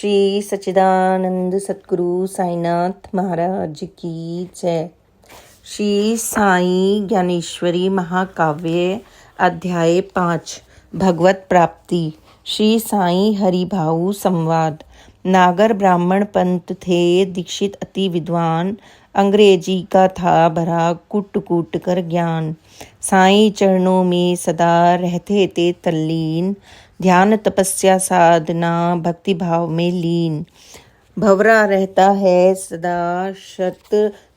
श्री सच्चिदानंद सतगुरु साईनाथ महाराज की जय। श्री साई ज्ञानेश्वरी महाकाव्य अध्याय 5 भगवत प्राप्ति। श्री साई हरिभाऊ संवाद। नागर ब्राह्मण पंत थे, दीक्षित अति विद्वान, अंग्रेजी का था भरा कूट कूट कर ज्ञान। साईं चरणों में सदा रहते थे तल्लीन, ध्यान तपस्या साधना भक्ति भाव में लीन। भंवरा रहता है सदा शत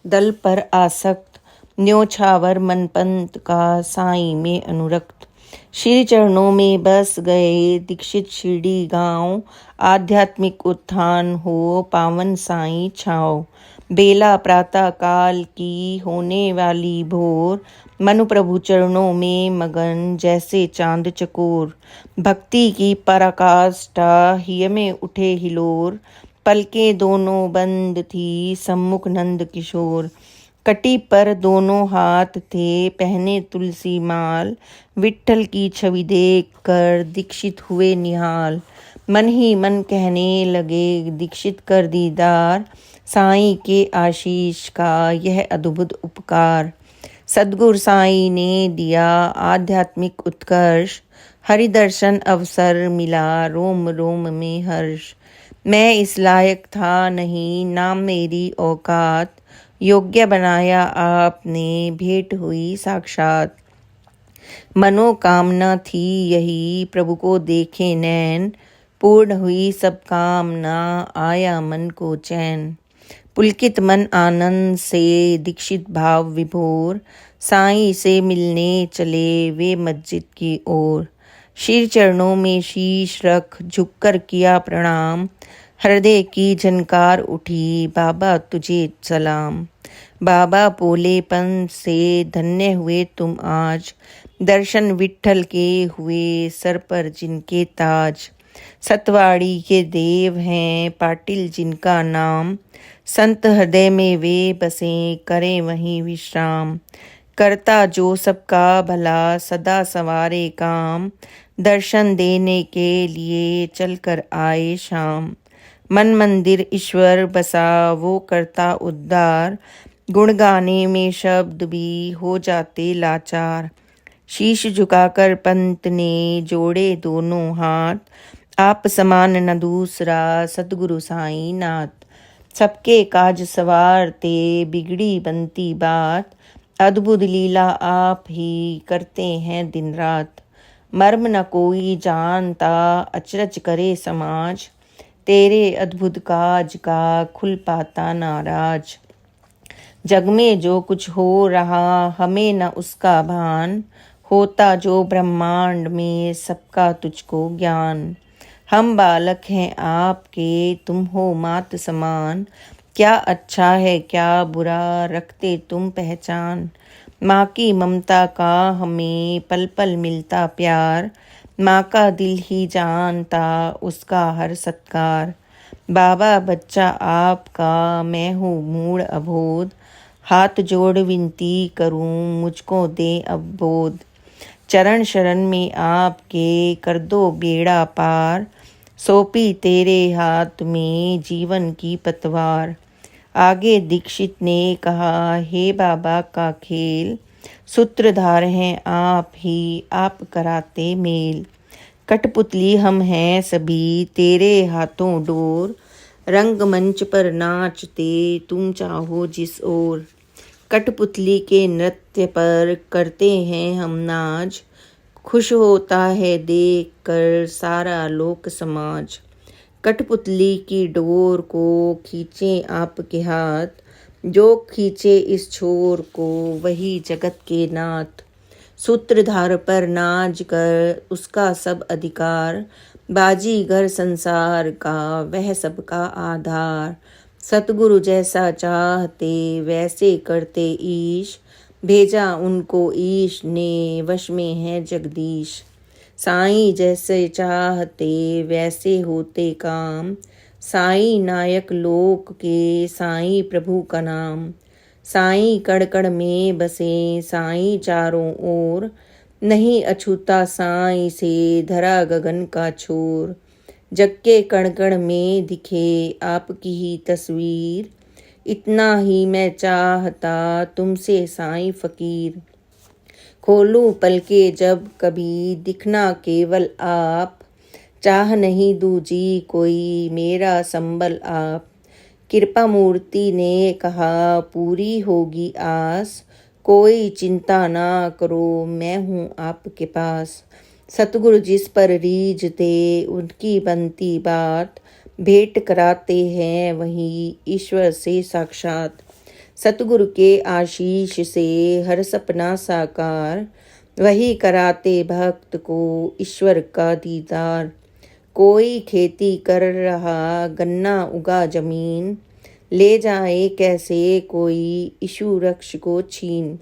दल पर आसक्त, न्योछावर मन पंत का साईं में अनुरक्त। श्री चरणों में बस गए दीक्षित शिरडी गांव, आध्यात्मिक उत्थान हो पावन साईं छाओ। बेला प्रातः काल की होने वाली भोर, मनु प्रभु चरणों में मगन जैसे चांद चकोर। भक्ति की पराकाष्ठा हिय में उठे हिलोर, पलकें दोनों बंद थी सम्मुख नंद किशोर। कटी पर दोनों हाथ थे पहने तुलसी माल, विट्ठल की छवि देख कर दीक्षित हुए निहाल। मन ही मन कहने लगे दीक्षित कर दीदार, साईं के आशीष का यह अद्भुत उपकार। सद्गुरु साईं ने दिया आध्यात्मिक उत्कर्ष, हरि दर्शन अवसर मिला रोम रोम में हर्ष। मैं इस लायक था नहीं नाम मेरी औकात, योग्य बनाया आपने भेंट हुई साक्षात। मनोकामना थी यही प्रभु को देखे नैन, पूर्ण हुई सब कामना आया मन को चैन। पुलकित मन आनंद से दीक्षित भाव विभोर, साईं से मिलने चले वे मस्जिद की ओर। श्री चरणों में शीश रख झुककर किया प्रणाम, हृदय की झनकार उठी बाबा तुझे सलाम। बाबा पोलेपन से धन्य हुए तुम आज, दर्शन विट्ठल के हुए सर पर जिनके ताज। सतवाड़ी के देव हैं पाटिल जिनका नाम, संत हृदय में वे बसे करें वहीं विश्राम। करता जो सबका भला सदा सवारे काम, दर्शन देने के लिए चलकर आए शाम। मन मंदिर ईश्वर बसा वो करता उद्धार, गुण गाने में शब्द भी हो जाते लाचार। शीश झुकाकर पंत ने जोड़े दोनों हाथ, आप समान न दूसरा सतगुरु साईं नाथ। सबके काज सवारते बिगड़ी बनती बात, अद्भुत लीला आप ही करते हैं दिन रात। मर्म न कोई जानता अचरज करे समाज, तेरे अद्भुत काज का खुल पाता नाराज। जग में जो कुछ हो रहा हमें न उसका भान, होता जो ब्रह्मांड में सबका तुझको ज्ञान। हम बालक हैं आपके तुम हो मात समान, क्या अच्छा है क्या बुरा रखते तुम पहचान। माँ की ममता का हमें पल पल मिलता प्यार, माँ का दिल ही जानता उसका हर सत्कार। बाबा बच्चा आपका मैं हूँ मूढ़ अबोध, हाथ जोड़ विनती करूँ मुझको दे अब बोध। चरण शरण में आपके कर दो बेड़ा पार, सौंपी तेरे हाथ में जीवन की पतवार। आगे दीक्षित ने कहा हे बाबा का खेल, सूत्रधार हैं आप ही आप कराते मेल। कठपुतली हम हैं सभी तेरे हाथों डोर, रंगमंच पर नाचते तुम चाहो जिस ओर। कठपुतली के नृत्य पर करते हैं हम नाच, खुश होता है देख कर सारा लोक समाज। कठपुतली की डोर को खींचे आपके हाथ, जो खींचे इस छोर को वही जगत के नाथ। सूत्रधार पर नाच कर उसका सब अधिकार, बाजीगर संसार का वह सबका आधार। सतगुरु जैसा चाहते वैसे करते ईश, भेजा उनको ईश ने वश में है जगदीश। साईं जैसे चाहते वैसे होते काम, साईं नायक लोक के साईं प्रभु का नाम। साईं कण कण में बसे साईं चारों ओर, नहीं अछूता साईं से धरा गगन का छोर। जग के कण कण में दिखे आपकी ही तस्वीर, इतना ही मैं चाहता तुमसे साईं फ़कीर। खोलूं पलके जब कभी दिखना केवल आप, चाह नहीं दूजी कोई मेरा संबल आप। कृपा मूर्ति ने कहा पूरी होगी आस, कोई चिंता ना करो मैं हूँ आपके पास। सतगुरु जिस पर रीझते उनकी बनती बात, भेंट कराते हैं वही ईश्वर से साक्षात। सतगुरु के आशीष से हर सपना साकार, वही कराते भक्त को ईश्वर का दीदार। कोई खेती कर रहा गन्ना उगा जमीन, ले जाए कैसे कोई इशू रक्ष को छीन।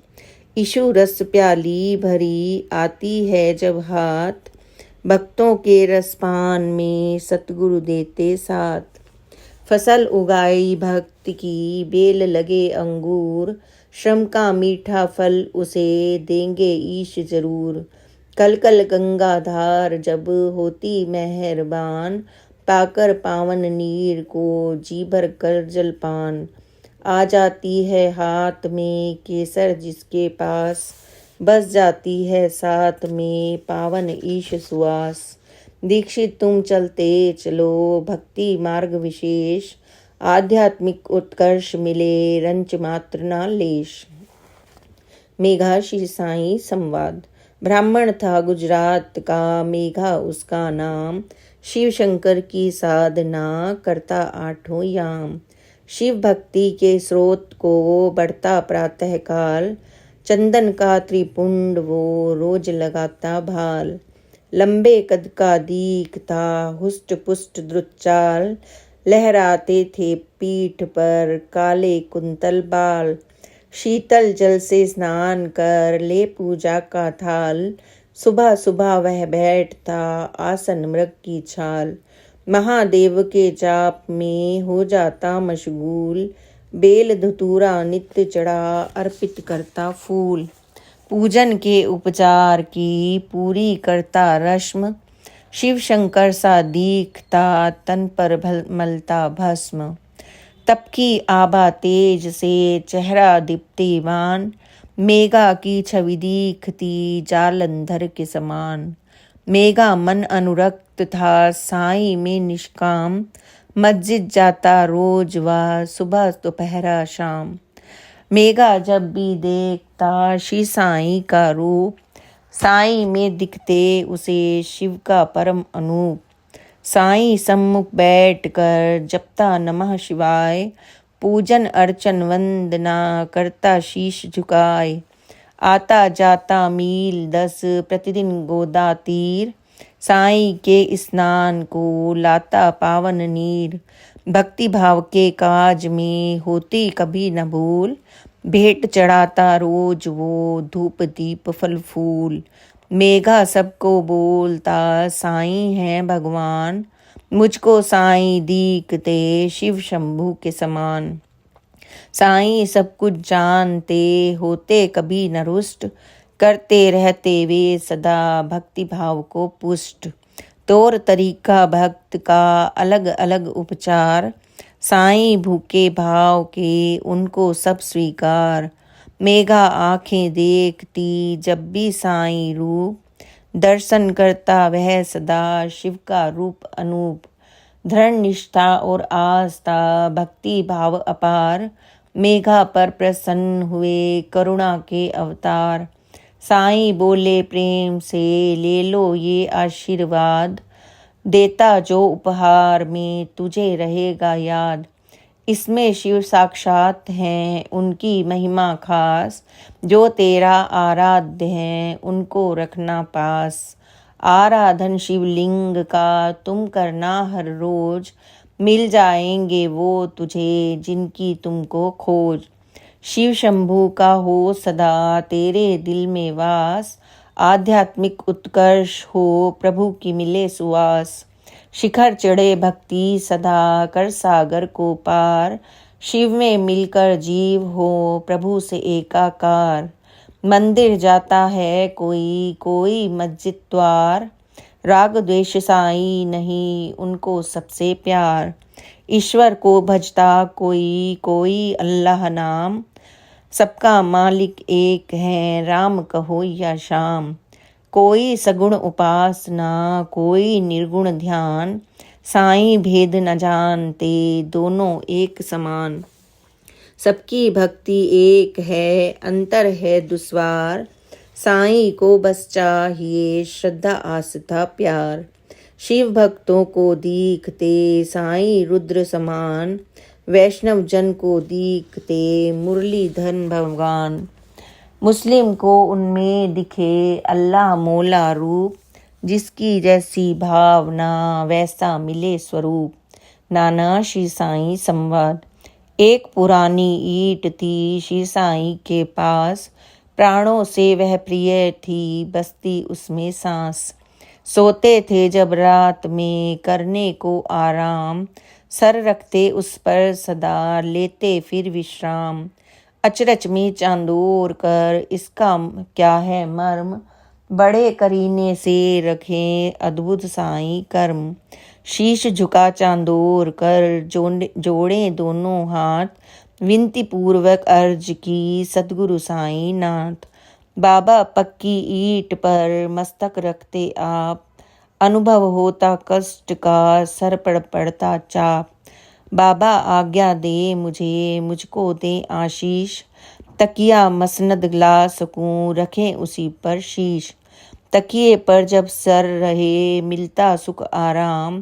इशू रस प्याली भरी आती है जब हाथ, भक्तों के रसपान में सतगुरु देते साथ। फसल उगाई भक्त की बेल लगे अंगूर, श्रम का मीठा फल उसे देंगे ईश जरूर। कल कल गंगा धार जब होती मेहरबान, पाकर पावन नीर को जी भर कर जलपान। आ जाती है हाथ में केसर जिसके पास, बस जाती है साथ में पावन ईश सुवास। दीक्षित तुम चलते चलो भक्ति मार्ग विशेष, आध्यात्मिक उत्कर्ष मिले रंच मात्र ना लेश। मेघा श्री साईं संवाद। ब्राह्मण था गुजरात का, मेघा उसका नाम, शिव शंकर की साधना करता आठों याम। शिव भक्ति के स्रोत को बढ़ता प्रातः काल, चंदन का त्रिपुंड वो रोज लगाता भाल। लंबे कद का दीखता हुष्ट पुष्ट द्रुतचाल, लहराते थे पीठ पर काले कुंतल बाल। शीतल जल से स्नान कर ले पूजा का थाल, सुबह सुबह वह बैठता आसन मृग की छाल। महादेव के जाप में हो जाता मशगूल, बेल धतूरा नित्य चढ़ा अर्पित करता फूल। पूजन के उपचार की पूरी करता रस्म, शिव शंकर सा दीखता तन पर मलता भस्म। तप की आभा तेज से चेहरा दीप्तिमान, मेघा की छवि दीखती जालंधर के समान। मेघा मन अनुरक्त था साईं में निष्काम, मस्जिद जाता रोज वह सुबह दोपहरा शाम। मेघा जब भी देखता श्री साईं का रूप, साईं में दिखते उसे शिव का परम अनूप। साईं सम्मुख बैठ कर जपता नमः शिवाय, पूजन अर्चन वंदना करता शीश झुकाए। आता जाता मील 10 प्रतिदिन गोदा तीर, साईं के स्नान को लाता पावन नीर। भक्ति भाव के काज में होती कभी न भूल, भेंट चढ़ाता रोज वो धूप दीप फल फूल। मेघा सबको बोलता साईं है भगवान, मुझको साईं दीखते शिव शंभू के समान। साईं सब कुछ जानते होते कभी न रुष्ट, करते रहते वे सदा भक्ति भाव को पुष्ट। तौर तरीका भक्त का अलग अलग उपचार, साईं भूखे भाव के उनको सब स्वीकार। मेघा आंखें देखती जब भी साईं रूप, दर्शन करता वह सदा शिव का रूप अनूप। दृढ़ निष्ठा और आस्था भक्ति भाव अपार, मेघा पर प्रसन्न हुए करुणा के अवतार। साईं बोले प्रेम से ले लो ये आशीर्वाद, देता जो उपहार में तुझे रहेगा याद। इसमें शिव साक्षात हैं उनकी महिमा खास, जो तेरा आराध्य हैं उनको रखना पास। आराधन शिवलिंग का तुम करना हर रोज, मिल जाएंगे वो तुझे जिनकी तुमको खोज। शिव शंभू का हो सदा तेरे दिल में वास, आध्यात्मिक उत्कर्ष हो प्रभु की मिले सुवास। शिखर चढ़े भक्ति सदा कर सागर को पार, शिव में मिलकर जीव हो प्रभु से एकाकार। मंदिर जाता है कोई कोई मस्जिद द्वार, राग द्वेष साई नहीं उनको सबसे प्यार। ईश्वर को भजता कोई कोई अल्लाह नाम, सबका मालिक एक है राम कहो या श्याम। कोई सगुण उपासना कोई निर्गुण ध्यान, साईं भेद न जानते दोनों एक समान। सबकी भक्ति एक है अंतर है दुस्वार, साईं को बस चाहिए श्रद्धा आस्था प्यार। शिव भक्तों को दीखते साईं रुद्र समान, वैष्णव जन को दीखते मुरलीधर भगवान। मुस्लिम को उनमें दिखे अल्लाह मौला रूप, जिसकी जैसी भावना वैसा मिले स्वरूप। नाना श्री साईं संवाद। एक पुरानी ईंट थी श्री साईं के पास, प्राणों से वह प्रिय थी बसती उसमें सांस। सोते थे जब रात में करने को आराम, सर रखते उस पर सदा लेते फिर विश्राम। अचरज में चांदोर कर इसका क्या है मर्म, बड़े करीने से रखें अद्भुत साईं कर्म। शीश झुका चांदोर कर जोड़े दोनों हाथ, विनती पूर्वक अर्ज की सतगुरु साईं नाथ। बाबा पक्की ईंट पर मस्तक रखते आप, अनुभव होता कष्ट का सर पर पड़ता चाप। बाबा आज्ञा दे मुझे मुझको दे आशीष, तकिया मसनद ला सकूं रखें उसी पर शीश। तकिए पर जब सर रहे मिलता सुख आराम,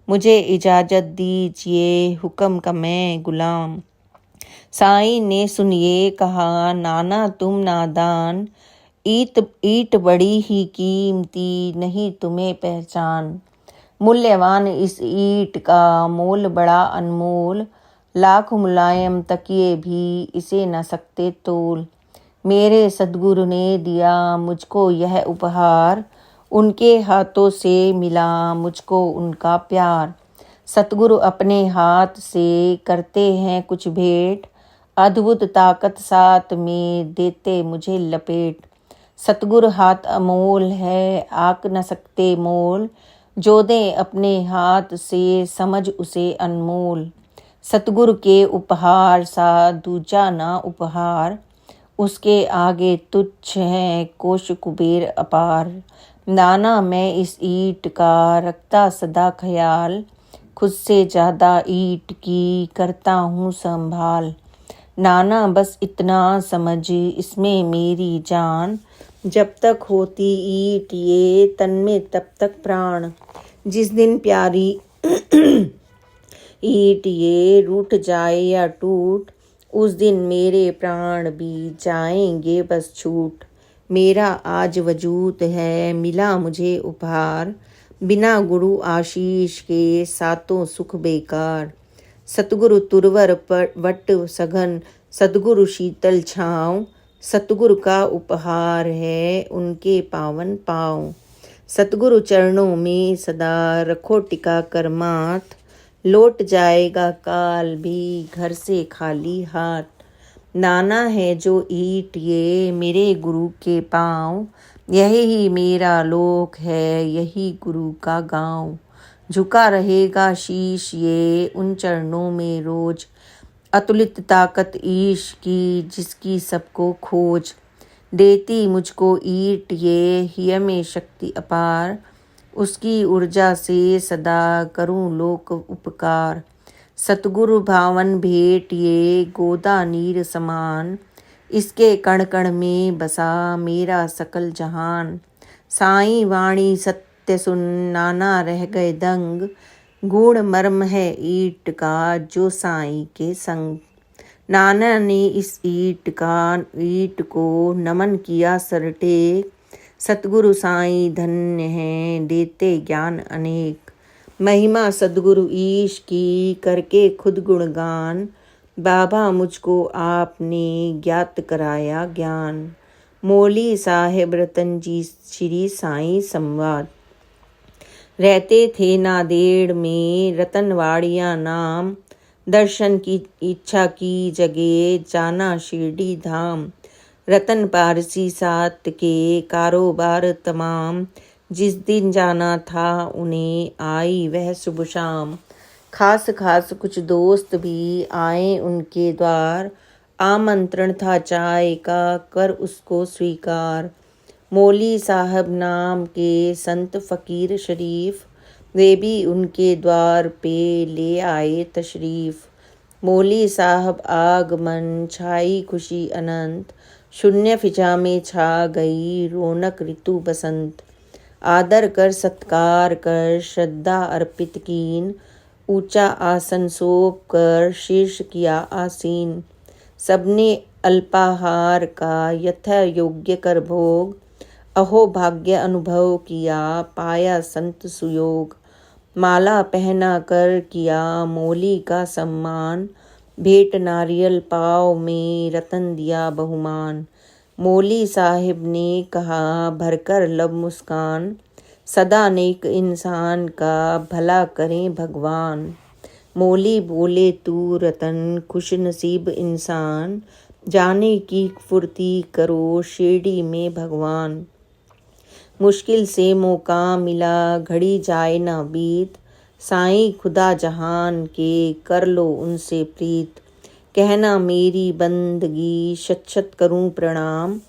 मुझे इजाजत दीजिए हुक्म का मैं गुलाम। साईं ने सुनिए कहा नाना तुम नादान, ईंट बड़ी ही कीमती नहीं तुम्हें पहचान। मूल्यवान इस ईंट का मोल बड़ा अनमोल, लाख मुलायम तकिए भी इसे न सकते तोल। मेरे सद्गुरु ने दिया मुझको यह उपहार, उनके हाथों से मिला मुझको उनका प्यार। सतगुरु अपने हाथ से करते हैं कुछ भेंट, अद्भुत ताकत साथ में देते मुझे लपेट। सतगुरु हाथ अमोल है आक न सकते मोल, जो दे अपने हाथ से समझ उसे अनमोल। सतगुरु के उपहार सा दूजा ना उपहार, उसके आगे तुच्छ है कोश कुबेर अपार। नाना मैं इस ईंट का रखता सदा ख्याल, खुद से ज़्यादा ईंट की करता हूँ संभाल। नाना बस इतना समझ इसमें मेरी जान, जब तक होती ईंट ये तन में तब तक प्राण। जिस दिन प्यारी ईंट ये रूठ जाए या टूट, उस दिन मेरे प्राण भी जाएंगे बस छूट। मेरा आज वजूद है मिला मुझे उपहार, बिना गुरु आशीष के सातों सुख बेकार। सतगुरु तुरवर वट सघन सतगुरु शीतल छाँव, सतगुरु का उपहार है उनके पावन पाँव। सतगुरु चरणों में सदा रखो टिका कर माथ, लौट जाएगा काल भी घर से खाली हाथ। नाना है जो ईंट ये मेरे गुरु के पाँव, यही ही मेरा लोक है यही गुरु का गाँव। झुका रहेगा शीश ये उन चरणों में रोज, अतुलित ताकत ईश की जिसकी सबको खोज। देती मुझको ईंट ये हिय में शक्ति अपार, उसकी ऊर्जा से सदा करूं लोक उपकार। सतगुरु भावन भेंट ये गोदा नीर समान, इसके कण कण में बसा मेरा सकल जहान। साईं वाणी सत्य सुन नाना रह गए दंग, गूढ़ मर्म है ईंट का जो साईं के संग। नाना ने इस ईंट को नमन किया सर टेक, सतगुरु साईं धन्य हैं देते ज्ञान अनेक। महिमा सदगुरु ईश की करके खुद गुणगान, बाबा मुझको आपने ज्ञात कराया ज्ञान। मौली साहेब रतन जी श्री साईं संवाद। रहते थे नादेड़ में रतनवाड़िया नाम, दर्शन की इच्छा की जगह जाना शिरडी धाम। रतन पारसी सात के कारोबार तमाम, जिस दिन जाना था उन्हें आई वह शुभ शाम। खास खास कुछ दोस्त भी आए उनके द्वार, आमंत्रण था चाय का कर उसको स्वीकार। मौली साहब नाम के संत फकीर शरीफ, वे भी उनके द्वार पे ले आए तशरीफ। मौली साहब आगमन छाई खुशी अनंत, शून्य फिजा में छा गई रौनक ऋतु बसंत। आदर कर सत्कार कर श्रद्धा अर्पित कीन, ऊंचा आसन सौंप कर शीर्ष किया आसीन। सबने अल्पाहार का यथा योग्य कर भोग, अहो भाग्य अनुभव किया पाया संत सुयोग। माला पहना कर किया मौली का सम्मान, भेंट नारियल पाव में रतन दिया बहुमान। मौली साहिब ने कहा भरकर लब मुस्कान, सदा नेक इंसान का भला करें भगवान। मौली बोले तू रतन खुश नसीब इंसान, जाने की फुर्ती करो शिरडी में भगवान। मुश्किल से मौका मिला घड़ी जाए ना बीत, साईं खुदा जहान के कर लो उनसे प्रीत। कहना मेरी बंदगी शत शत करूं प्रणाम,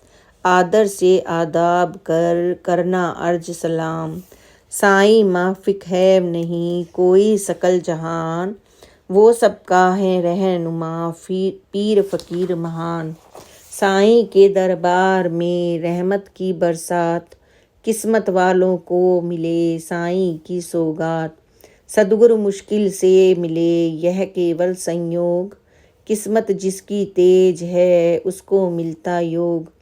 आदर से आदाब कर करना अर्ज सलाम। साईं माफिक है नहीं कोई सकल जहान, वो सबका है रहनुमा पीर फकीर महान। साईं के दरबार में रहमत की बरसात, किस्मत वालों को मिले साईं की सौगात। सद्गुरु मुश्किल से मिले यह केवल संयोग, किस्मत जिसकी तेज है उसको मिलता योग।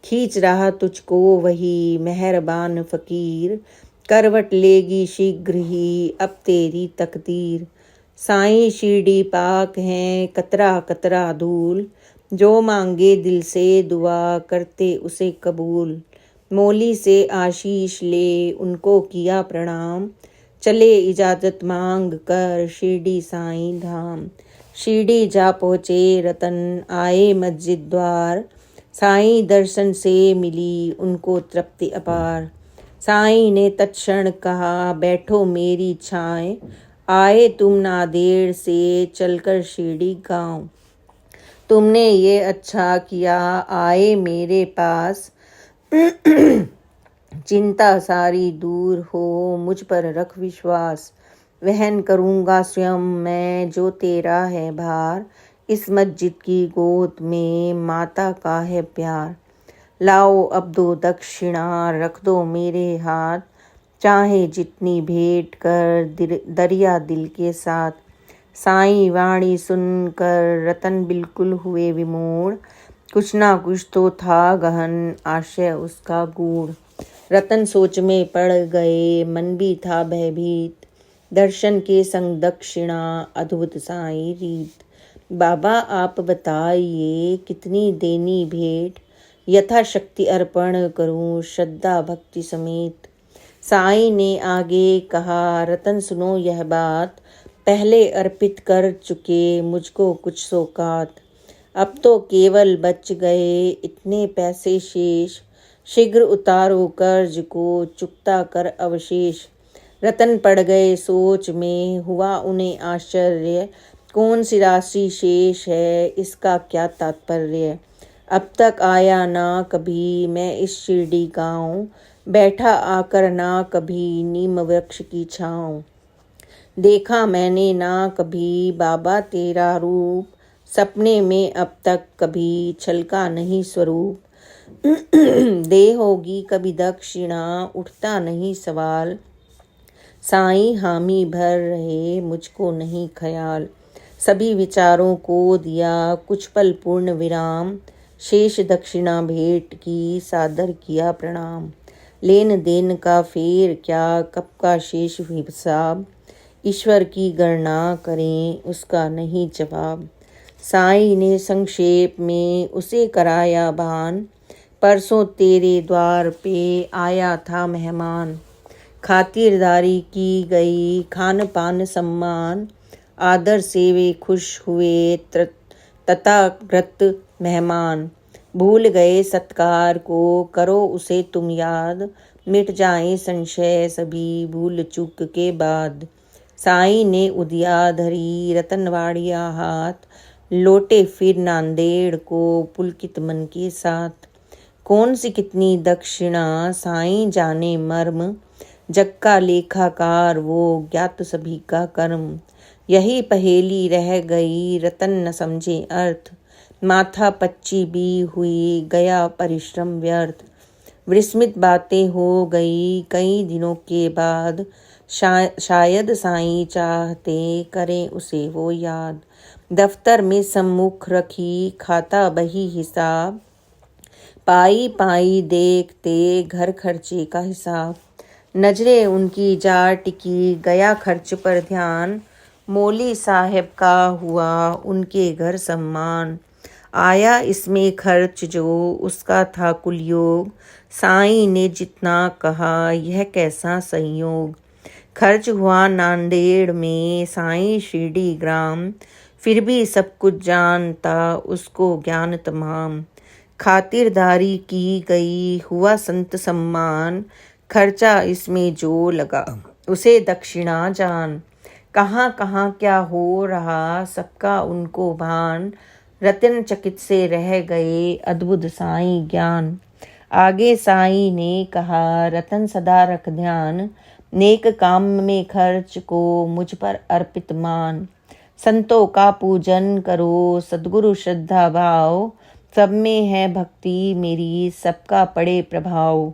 खींच रहा तुझको वही मेहरबान फकीर, करवट लेगी शीघ्र ही अब तेरी तकदीर। साईं शिरडी पाक हैं कतरा कतरा धूल, जो मांगे दिल से दुआ करते उसे कबूल। मौली से आशीष ले उनको किया प्रणाम, चले इजाजत मांग कर शिरडी साईं धाम। शिरडी जा पहुँचे रतन आए मस्जिद द्वार, साईं दर्शन से मिली उनको तृप्ति अपार। साईं ने तत्क्षण कहा बैठो मेरी छाएं, आए तुम नादेड़ से चलकर शिरडी गाँव। तुमने ये अच्छा किया आए मेरे पास, चिंता सारी दूर हो मुझ पर रख विश्वास। वहन करूँगा स्वयं मैं जो तेरा है भार, इस मस्जिद की गोद में माता का है प्यार। लाओ अब दो दक्षिणा रख दो मेरे हाथ, चाहे जितनी भेंट कर दरिया दिल के साथ। साईं वाणी सुनकर रतन बिल्कुल हुए विमूढ़, कुछ ना कुछ तो था गहन आशय उसका गूढ़। रतन सोच में पड़ गए मन भी था भयभीत, दर्शन के संग दक्षिणा अद्भुत साईं रीत। बाबा आप बताइए कितनी देनी भेंट, यथाशक्ति अर्पण करूं श्रद्धा भक्ति समेत। साईं ने आगे कहा रतन सुनो यह बात, पहले अर्पित कर चुके मुझको कुछ सौगात। अब तो केवल बच गए इतने पैसे शेष, शीघ्र उतारो कर्ज को चुकता कर अवशेष। रतन पड़ गए सोच में हुआ उन्हें आश्चर्य, कौन सी राशि शेष है इसका क्या तात्पर्य। अब तक आया ना कभी मैं इस शिरडी गाँव, बैठा आकर ना कभी नीम वृक्ष की छाँव। देखा मैंने ना कभी बाबा तेरा रूप, सपने में अब तक कभी छलका नहीं स्वरूप। दे होगी कभी दक्षिणा उठता नहीं सवाल, साईं हामी भर रहे मुझको नहीं ख्याल। सभी विचारों को दिया कुछ पल पूर्ण विराम, शेष दक्षिणा भेंट की सादर किया प्रणाम। लेन देन का फेर क्या कब का शेष हिसाब, ईश्वर की गणना करें उसका नहीं जवाब। साईं ने संक्षेप में उसे कराया भान, परसों तेरे द्वार पे आया था मेहमान। खातिरदारी की गई खान पान सम्मान, आदर से वे खुश हुए तथागत मेहमान। भूल गए सत्कार को करो उसे तुम याद, मिट जाए संशय सभी भूल चूक के बाद। साईं ने उदिया धरी रतनवाड़िया हाथ, लौटे फिर नांदेड़ को पुलकित मन के साथ। कौन सी कितनी दक्षिणा साईं जाने मर्म, जग का लेखाकार वो ज्ञात सभी का कर्म। यही पहेली रह गई रतन न समझे अर्थ, माथा पच्ची भी हुई गया परिश्रम व्यर्थ। विस्मित बातें हो गई कई दिनों के बाद, शायद साईं चाहते करें उसे वो याद। दफ्तर में सम्मुख रखी खाता बही हिसाब, पाई पाई देखते घर खर्चे का हिसाब। नजरे उनकी जा टिकी गया खर्च पर ध्यान, मौली साहब का हुआ उनके घर सम्मान। आया इसमें खर्च जो उसका था कुल योग, साईं ने जितना कहा यह कैसा संयोग। खर्च हुआ नांदेड़ में साईं शिरडी ग्राम, फिर भी सब कुछ जानता उसको ज्ञान तमाम। खातिरदारी की गई हुआ संत सम्मान, खर्चा इसमें जो लगा उसे दक्षिणा जान। कहाँ कहाँ क्या हो रहा सबका उनको भान, रतन चकित से रह गए अद्भुत साईं ज्ञान। आगे साईं ने कहा रतन सदा रख ध्यान, नेक काम में खर्च को मुझ पर अर्पित मान। संतों का पूजन करो सद्गुरु श्रद्धा भाव, सब में है भक्ति मेरी सबका पड़े प्रभाव।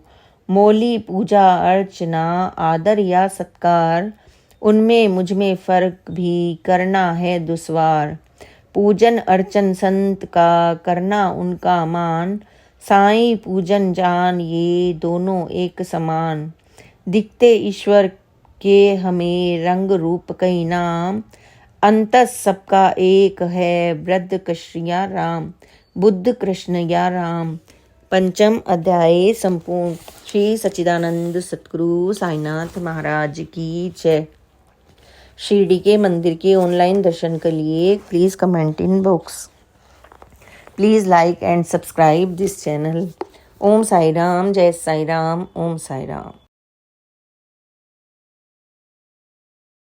मौली पूजा अर्चना आदर या सत्कार, उनमें मुझ में फर्क भी करना है दुश्वार। पूजन अर्चन संत का करना उनका मान, साईं पूजन जान ये दोनों एक समान। दिखते ईश्वर के हमें रंग रूप कई नाम, अंतस सबका एक है वृद्ध कृष्ण या राम, बुद्ध कृष्ण या राम। पंचम अध्याय संपूर्ण। श्री सच्चिदानंद सतगुरु साईनाथ महाराज की जय। शिरडी के मंदिर के ऑनलाइन दर्शन के लिए please comment in box. Please like and subscribe this channel. Om Sai Ram, जय साई राम, ओम साई राम।